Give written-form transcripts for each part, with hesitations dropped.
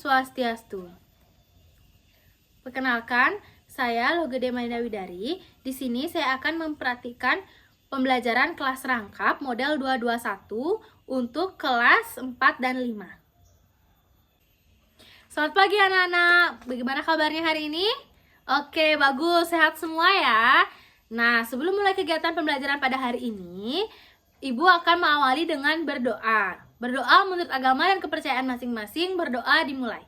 Swastiastu. Perkenalkan, saya Logede Maida Widari. Di sini saya akan mempraktikkan pembelajaran kelas rangkap model 221 untuk kelas 4 dan 5. Selamat pagi anak-anak. Bagaimana kabarnya hari ini? Oke, bagus. Sehat semua ya. Nah, sebelum mulai kegiatan pembelajaran pada hari ini, Ibu akan mengawali dengan berdoa. Berdoa menurut agama dan kepercayaan masing-masing. Berdoa dimulai.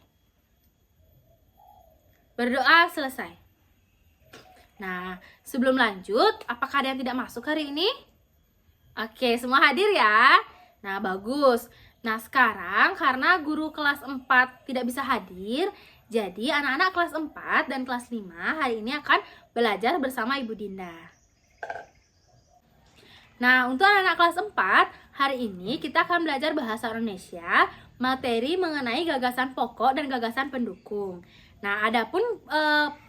Berdoa selesai. Nah, sebelum lanjut, apakah ada yang tidak masuk hari ini? Oke, semua hadir ya. Nah, bagus. Nah, sekarang karena guru kelas 4 tidak bisa hadir, jadi anak-anak kelas 4 dan kelas 5 hari ini akan belajar bersama Ibu Dinda. Nah, untuk anak-anak kelas 4, hari ini kita akan belajar bahasa Indonesia, materi mengenai gagasan pokok dan gagasan pendukung. Nah, adapun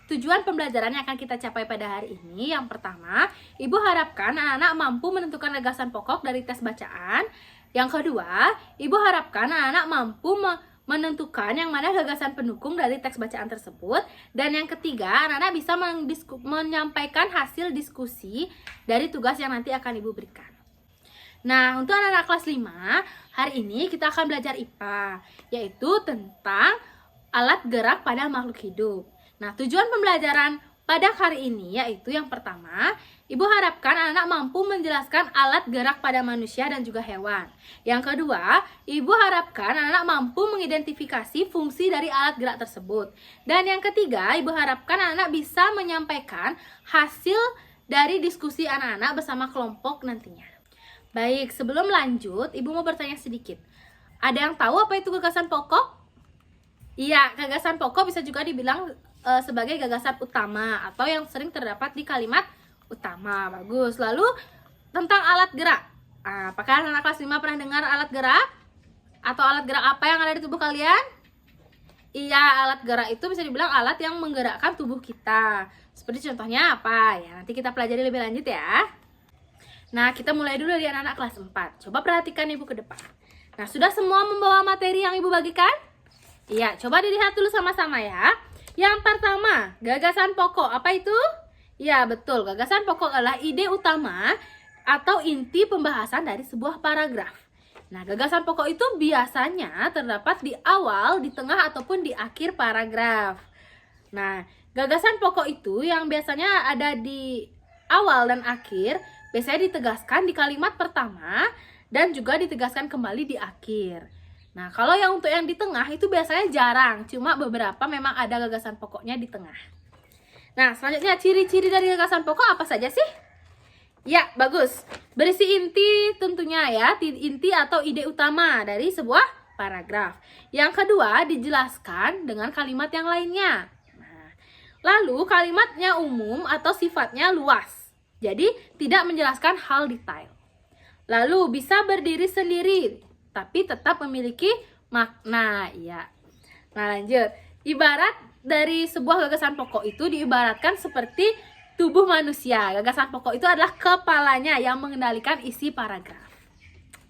tujuan pembelajaran yang akan kita capai pada hari ini, yang pertama, Ibu harapkan anak-anak mampu menentukan gagasan pokok dari tes bacaan. Yang kedua, Ibu harapkan anak-anak mampu menentukan yang mana gagasan pendukung dari teks bacaan tersebut. Dan yang ketiga, anak-anak bisa menyampaikan hasil diskusi dari tugas yang nanti akan Ibu berikan. Nah, untuk anak-anak kelas 5, hari ini kita akan belajar IPA, yaitu tentang alat gerak pada makhluk hidup. Nah, tujuan pembelajaran pada hari ini yaitu yang pertama, Ibu harapkan anak-anak mampu menjelaskan alat gerak pada manusia dan juga hewan. Yang kedua, Ibu harapkan anak-anak mampu mengidentifikasi fungsi dari alat gerak tersebut. Dan yang ketiga, Ibu harapkan anak-anak bisa menyampaikan hasil dari diskusi anak-anak bersama kelompok nantinya. Baik, sebelum lanjut, Ibu mau bertanya sedikit. Ada yang tahu apa itu gagasan pokok? Iya, gagasan pokok bisa juga dibilang sebagai gagasan utama atau yang sering terdapat di kalimat utama. Bagus. Lalu tentang alat gerak. Apakah anak kelas 5 pernah dengar alat gerak? Atau alat gerak apa yang ada di tubuh kalian? Iya, alat gerak itu bisa dibilang alat yang menggerakkan tubuh kita. Seperti contohnya apa? Ya, nanti kita pelajari lebih lanjut ya. Nah, kita mulai dulu dari anak-anak kelas 4. Coba perhatikan Ibu ke depan. Nah, sudah semua membawa materi yang Ibu bagikan? Iya, coba dilihat dulu sama-sama ya. Yang pertama, gagasan pokok. Apa itu? Ya, betul. Gagasan pokok adalah ide utama atau inti pembahasan dari sebuah paragraf. Nah, gagasan pokok itu biasanya terdapat di awal, di tengah, ataupun di akhir paragraf. Nah, gagasan pokok itu yang biasanya ada di awal dan akhir, biasanya ditegaskan di kalimat pertama dan juga ditegaskan kembali di akhir. Nah, kalau yang untuk yang di tengah itu biasanya jarang, cuma beberapa memang ada gagasan pokoknya di tengah. Nah, selanjutnya ciri-ciri dari gagasan pokok apa saja sih? Ya, bagus. Berisi inti tentunya ya, inti atau ide utama dari sebuah paragraf. Yang kedua, dijelaskan dengan kalimat yang lainnya. Nah, lalu kalimatnya umum atau sifatnya luas. Jadi, tidak menjelaskan hal detail. Lalu bisa berdiri sendiri, tapi tetap memiliki makna, ya. Nah, lanjut. Ibarat dari sebuah gagasan pokok itu diibaratkan seperti tubuh manusia. Gagasan pokok itu adalah kepalanya yang mengendalikan isi paragraf.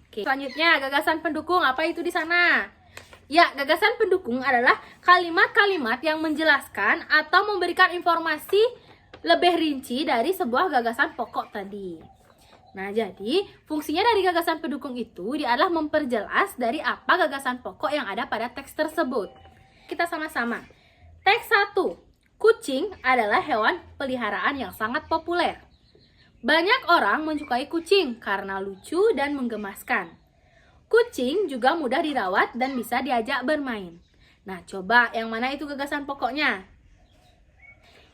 Oke. Selanjutnya, gagasan pendukung. Apa itu di sana? Ya, gagasan pendukung adalah kalimat-kalimat yang menjelaskan atau memberikan informasi lebih rinci dari sebuah gagasan pokok tadi. Nah, jadi fungsinya dari gagasan pendukung itu adalah memperjelas dari apa gagasan pokok yang ada pada teks tersebut. Kita sama-sama. Teks 1. Kucing adalah hewan peliharaan yang sangat populer. Banyak orang menyukai kucing karena lucu dan menggemaskan. Kucing juga mudah dirawat dan bisa diajak bermain. Nah, coba yang mana itu gagasan pokoknya?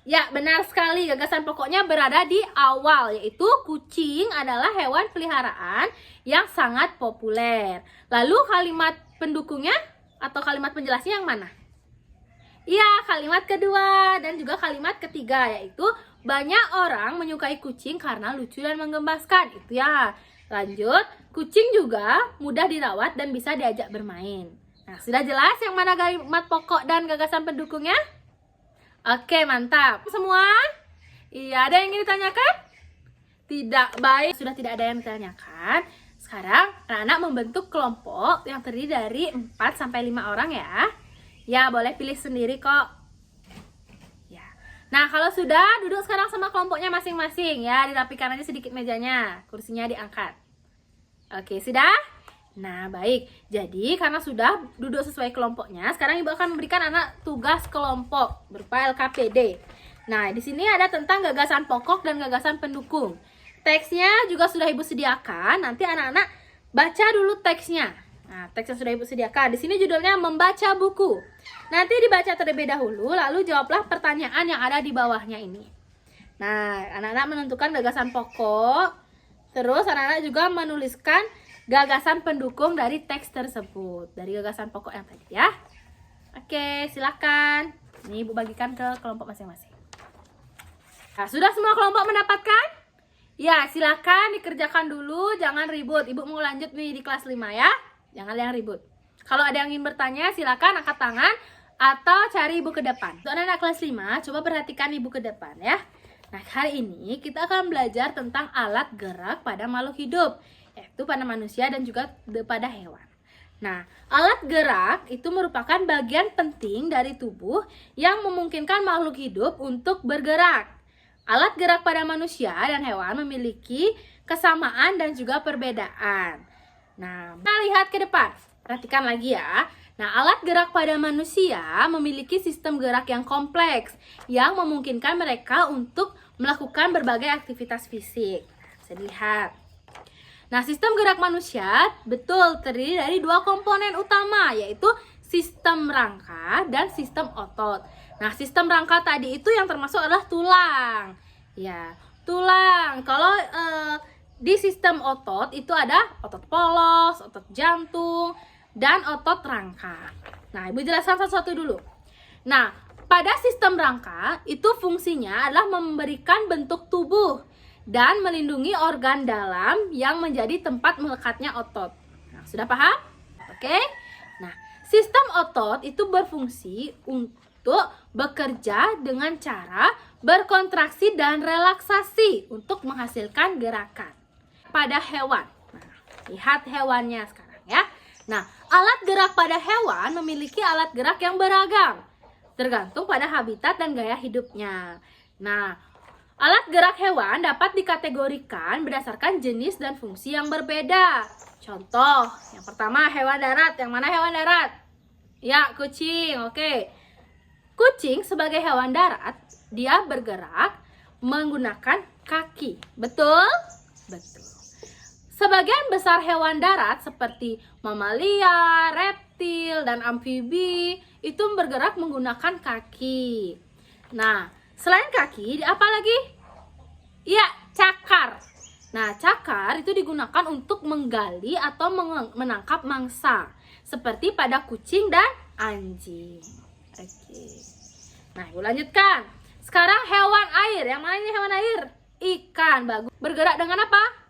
Ya, benar sekali. Gagasan pokoknya berada di awal, yaitu kucing adalah hewan peliharaan yang sangat populer. Lalu kalimat pendukungnya atau kalimat penjelasnya yang mana? Iya, kalimat kedua dan juga kalimat ketiga, yaitu banyak orang menyukai kucing karena lucu dan menggemaskan. Itu ya. Lanjut, kucing juga mudah dirawat dan bisa diajak bermain. Nah, sudah jelas yang mana kalimat pokok dan gagasan pendukungnya? Oke, mantap. Semua? Iya, ada yang ingin ditanyakan? Tidak, baik. Sudah tidak ada yang ditanyakan. Sekarang, anak-anak membentuk kelompok yang terdiri dari 4-5 orang ya. Ya, boleh pilih sendiri kok. Ya. Nah, kalau sudah, duduk sekarang sama kelompoknya masing-masing ya. Dirapikan aja sedikit mejanya, kursinya diangkat. Oke, sudah? Nah, baik. Jadi, karena sudah duduk sesuai kelompoknya, sekarang Ibu akan memberikan anak tugas kelompok berupa LKPD. Nah, di sini ada tentang gagasan pokok dan gagasan pendukung. Teksnya juga sudah Ibu sediakan. Nanti anak-anak baca dulu teksnya. Nah, teks yang sudah Ibu sediakan. Di sini judulnya membaca buku. Nanti dibaca terlebih dahulu, lalu jawablah pertanyaan yang ada di bawahnya ini. Nah, anak-anak menentukan gagasan pokok. Terus anak-anak juga menuliskan gagasan pendukung dari teks tersebut, dari gagasan pokok yang tadi ya. Oke, silakan. Ini Ibu bagikan ke kelompok masing-masing. Nah, sudah semua kelompok mendapatkan? Ya, silakan dikerjakan dulu, jangan ribut. Ibu mau lanjut nih di kelas 5 ya. Jangan yang ribut. Kalau ada yang ingin bertanya, silakan angkat tangan atau cari Ibu ke depan. Untuk anak-anak kelas 5, coba perhatikan Ibu ke depan ya. Nah, hari ini kita akan belajar tentang alat gerak pada makhluk hidup, yaitu pada manusia dan juga pada hewan. Nah, alat gerak itu merupakan bagian penting dari tubuh yang memungkinkan makhluk hidup untuk bergerak. Alat gerak pada manusia dan hewan memiliki kesamaan dan juga perbedaan. Nah, kita lihat ke depan. Perhatikan lagi ya. Nah, alat gerak pada manusia memiliki sistem gerak yang kompleks yang memungkinkan mereka untuk melakukan berbagai aktivitas fisik. Bisa dilihat. Nah, sistem gerak manusia betul terdiri dari dua komponen utama, yaitu sistem rangka dan sistem otot. Nah, sistem rangka tadi itu yang termasuk adalah tulang. Ya, tulang. Kalau di sistem otot itu ada otot polos, otot jantung, dan otot rangka. Nah, Ibu jelaskan satu-satu dulu. Nah, pada sistem rangka itu fungsinya adalah memberikan bentuk tubuh dan melindungi organ dalam yang menjadi tempat melekatnya otot. Nah, sudah paham? Oke. Nah, sistem otot itu berfungsi untuk bekerja dengan cara berkontraksi dan relaksasi untuk menghasilkan gerakan. Pada hewan. Nah, lihat hewannya sekarang ya. Nah, alat gerak pada hewan memiliki alat gerak yang beragam, tergantung pada habitat dan gaya hidupnya. Nah, alat gerak hewan dapat dikategorikan berdasarkan jenis dan fungsi yang berbeda. Contoh, yang pertama hewan darat. Yang mana hewan darat? Ya, kucing. Oke. Kucing sebagai hewan darat, dia bergerak menggunakan kaki. Betul? Betul. Sebagian besar hewan darat seperti mamalia, reptil, dan amfibi itu bergerak menggunakan kaki. Nah, selain kaki, apa lagi? Ya, cakar. Nah, cakar itu digunakan untuk menggali atau menangkap mangsa, seperti pada kucing dan anjing. Oke. Nah, Ibu lanjutkan. Sekarang hewan air. Yang mana ini hewan air? Ikan. Bagus. Bergerak dengan apa?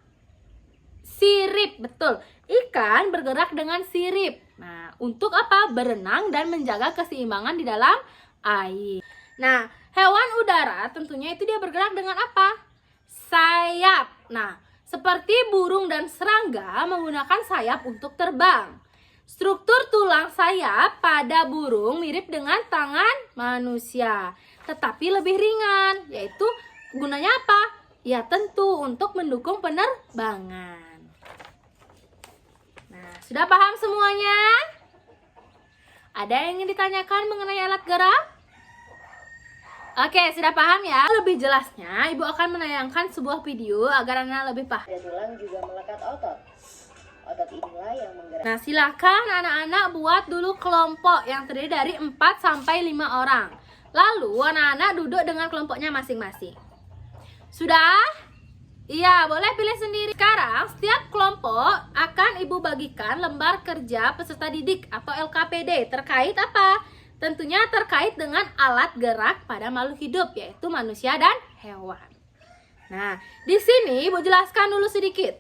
Sirip, betul. Ikan bergerak dengan sirip. Nah, untuk apa? Berenang dan menjaga keseimbangan di dalam air. Nah, hewan udara tentunya itu dia bergerak dengan apa? Sayap. Nah, seperti burung dan serangga menggunakan sayap untuk terbang. Struktur tulang sayap pada burung mirip dengan tangan manusia, tetapi lebih ringan, yaitu gunanya apa? Ya, tentu untuk mendukung penerbangan. Sudah paham semuanya? Ada yang ingin ditanyakan mengenai alat gerak? Oke, sudah paham ya? Lebih jelasnya, Ibu akan menayangkan sebuah video agar Anda lebih paham. Dan tulang juga melekat otot. Otot inilah yang menggerakkan. Nah, silakan anak-anak buat dulu kelompok yang terdiri dari 4 sampai 5 orang. Lalu anak-anak duduk dengan kelompoknya masing-masing. Sudah? Iya, boleh pilih sendiri. Sekarang, setiap kelompok akan Ibu bagikan lembar kerja peserta didik atau LKPD. Terkait apa? Tentunya terkait dengan alat gerak pada makhluk hidup, yaitu manusia dan hewan. Nah, di sini Ibu jelaskan dulu sedikit.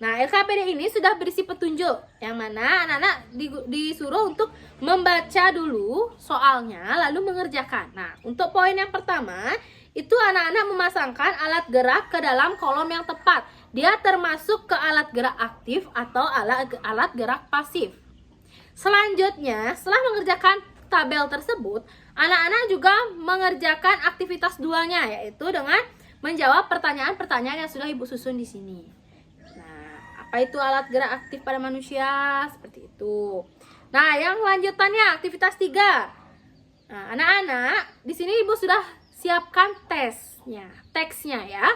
Nah, LKPD ini sudah berisi petunjuk, yang mana anak-anak disuruh untuk membaca dulu soalnya, lalu mengerjakan. Nah, untuk poin yang pertama, itu anak-anak memasangkan alat gerak ke dalam kolom yang tepat. Dia termasuk ke alat gerak aktif atau alat gerak pasif. Selanjutnya, setelah mengerjakan tabel tersebut, anak-anak juga mengerjakan aktivitas duanya, yaitu dengan menjawab pertanyaan-pertanyaan yang sudah Ibu susun di sini. Nah, apa itu alat gerak aktif pada manusia? Seperti itu. Nah, yang lanjutannya aktivitas 3. Nah, anak-anak, di sini Ibu sudah siapkan teksnya ya.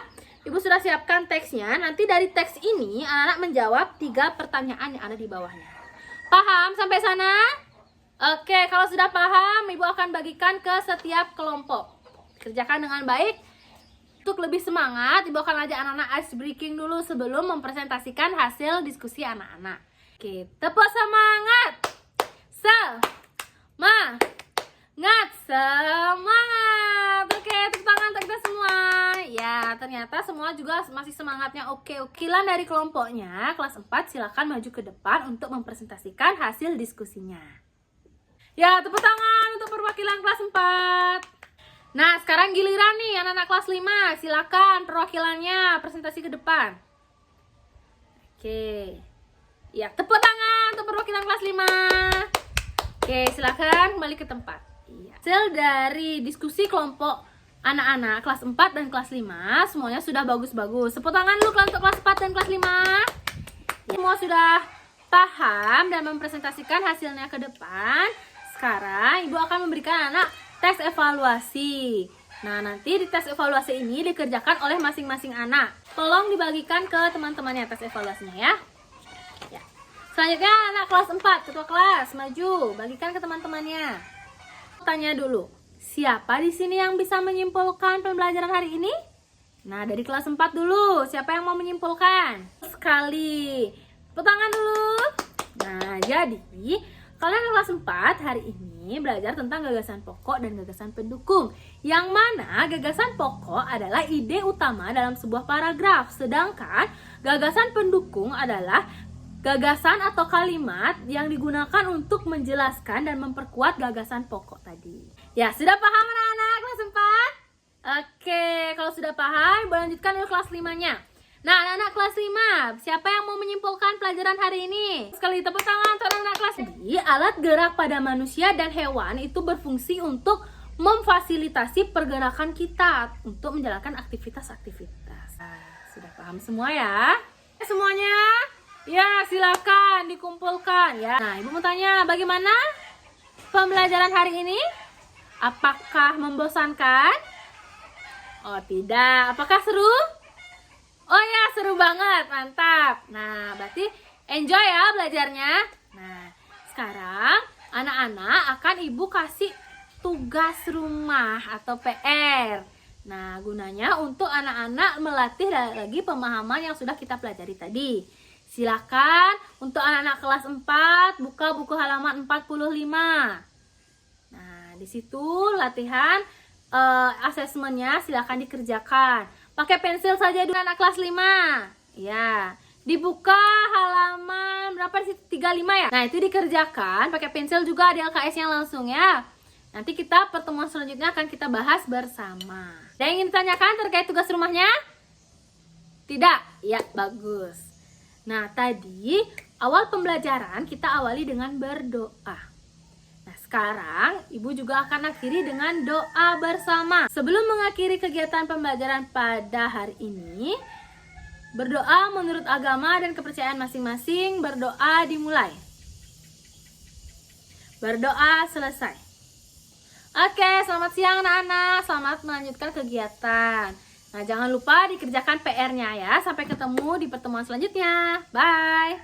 Ibu sudah siapkan teksnya. Nanti dari teks ini anak-anak menjawab 3 pertanyaan yang ada di bawahnya. Paham sampai sana? Oke, kalau sudah paham, Ibu akan bagikan ke setiap kelompok. Kerjakan dengan baik. Untuk lebih semangat, Ibu akan ajak anak-anak ice breaking dulu sebelum mempresentasikan hasil diskusi anak-anak. Oke, tepuk semangat. Semangat. Oke, tepuk tangan untuk kita semua. Ya, ternyata semua juga masih semangatnya oke. Wakilan dari kelompoknya, kelas 4 silakan maju ke depan untuk mempresentasikan hasil diskusinya. Ya, tepuk tangan untuk perwakilan kelas 4. Nah, sekarang giliran nih anak-anak kelas 5. Silakan perwakilannya presentasi ke depan. Oke. Ya, tepuk tangan untuk perwakilan kelas 5. Oke, silakan kembali ke tempat. Iya. Hasil dari diskusi kelompok anak-anak kelas 4 dan kelas 5 semuanya sudah bagus-bagus. Tepuk tangan dulu untuk kelas 4 dan kelas 5. Ya, semua sudah paham dan mempresentasikan hasilnya ke depan. Sekarang Ibu akan memberikan anak tes evaluasi. Nah, nanti di tes evaluasi ini dikerjakan oleh masing-masing anak. Tolong dibagikan ke teman-temannya tes evaluasinya ya. Ya. Selanjutnya anak kelas 4, ketua kelas, maju, bagikan ke teman-temannya. Tanya dulu, siapa di sini yang bisa menyimpulkan pembelajaran hari ini? Nah, dari kelas 4 dulu, siapa yang mau menyimpulkan? Sekali. Tepuk tangan dulu. Nah, jadi kalian kelas 4 hari ini belajar tentang gagasan pokok dan gagasan pendukung. Yang mana gagasan pokok adalah ide utama dalam sebuah paragraf. Sedangkan gagasan pendukung adalah gagasan atau kalimat yang digunakan untuk menjelaskan dan memperkuat gagasan pokok tadi. Ya, sudah paham anak-anak kelas 4? Oke, kalau sudah paham, boleh lanjutkan ke kelas 5-nya. Nah, anak-anak kelas 5, siapa yang mau menyimpulkan pelajaran hari ini? Sekali tepuk tangan untuk anak-anak kelas 5. Jadi, alat gerak pada manusia dan hewan itu berfungsi untuk memfasilitasi pergerakan kita untuk menjalankan aktivitas-aktivitas. Nah, sudah paham semua ya? Semuanya? Ya, silakan dikumpulkan ya. Nah, Ibu mau tanya, bagaimana pembelajaran hari ini? Apakah membosankan? Oh, tidak. Apakah seru? Oh ya, seru banget, mantap. Nah, berarti enjoy ya belajarnya. Nah, sekarang anak-anak akan Ibu kasih tugas rumah atau PR. Nah, gunanya untuk anak-anak melatih lagi pemahaman yang sudah kita pelajari tadi. Silakan untuk anak-anak kelas 4 buka buku halaman 45. Nah, di situ latihan asesmennya silakan dikerjakan. Pakai pensil saja dulu anak kelas 5. Ya, dibuka halaman berapa di situ? 35 ya? Nah, itu dikerjakan pakai pensil juga di LKS-nya langsung ya. Nanti kita pertemuan selanjutnya akan kita bahas bersama. Ada yang ingin ditanyakan terkait tugas rumahnya? Tidak? Ya, bagus. Nah, tadi awal pembelajaran kita awali dengan berdoa. Nah, sekarang Ibu juga akan akhiri dengan doa bersama. Sebelum mengakhiri kegiatan pembelajaran pada hari ini, berdoa menurut agama dan kepercayaan masing-masing, berdoa dimulai. Berdoa selesai. Oke, selamat siang anak-anak. Selamat melanjutkan kegiatan. Nah, jangan lupa dikerjakan PR-nya ya. Sampai ketemu di pertemuan selanjutnya. Bye.